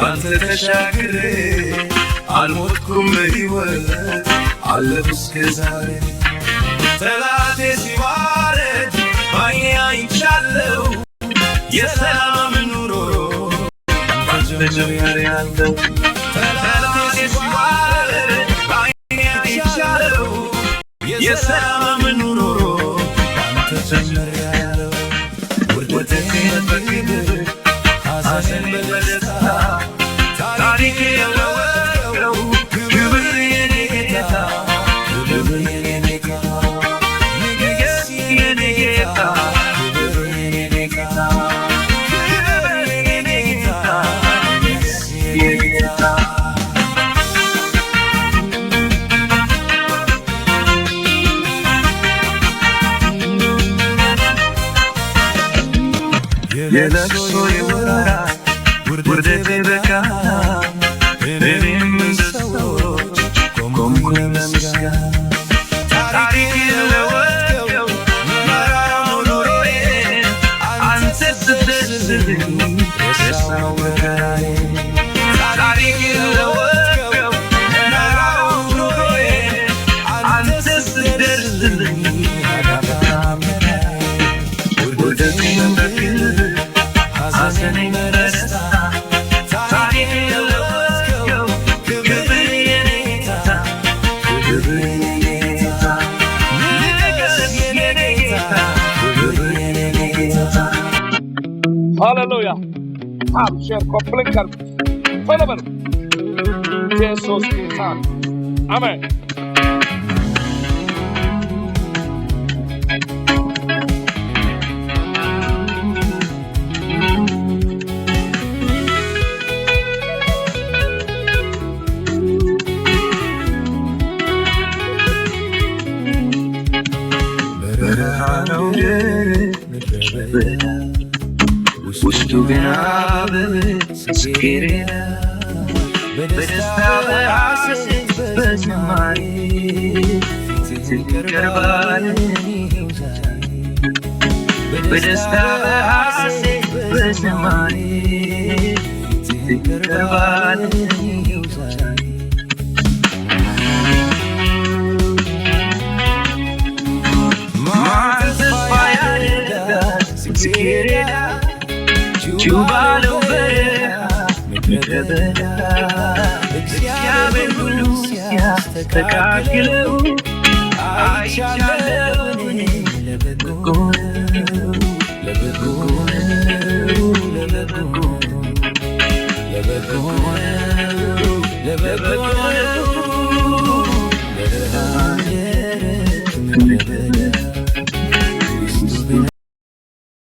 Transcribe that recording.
ባንተ ተሻግሬ አልሞትኩም በሕይወት አለሁ እስከ ዛሬ ጠላቴ ሲዋረድ ባይኔ አይቻለሁ የሰላም ኑሮ በጀመር ያለው ጠላቴ ሲዋረድ ባይኔ አይቻለሁ የሰላም ኑሮ በጀመር ያለው ውርደቴን በክብር ሐዘኔን በደስታ ታሪኬ የለወጠው ክብር የኔ ጌታ ክብር የኔ ጌታ ንገስ የኔ ጌታ ክብር የኔ ጌታ ክብር የኔ ጌታ ንገስ የኔ ጌታ የለቅሶ የወራት ውርደቴ በቃ እኔም እንደ ሰዎች ቆምኩኝ ለምስጋና ታሪክ የለወጥከው መራራው ኑሮዬን አንተ ስትደርስልኝ ረሳሁ መከራዬን ታሪክ የለወጥከው መራራው ኑሮዬን አንተ ስትደርስልኝ ረሳሁ መከራዬን ውርደቴን በክብር ሐዘኔን በደስታ ታሪክ የለወጥከው ክብር የኔ ጌታ ክብር የኔ ጌታ ንገስ የኔ ጌታ ክብር የኔ ጌታ ሃሌሉያ አብሽር ኮምፕሊካል ፈለበል ኢየሱስ ጌታ አሜን በረሃነው ውስጡ ገና በስኬሬና በደስታ በሐሴት በዝማሬ ፊትህ ይቀርባል በደስታ በሐሴት በዝማሬ ፊትህ ይቀርባል ጽጌረዳ ጁባለው በረሃ ምድረ በዳ እግዚአብሔር ሁሉ ሲያስተካክለው አይቻለሁ እኔ ለበጎ ነው ለበጎ ነው ለበጎ ለበጎ ነው ለበጎ ነው ለበጎ ነው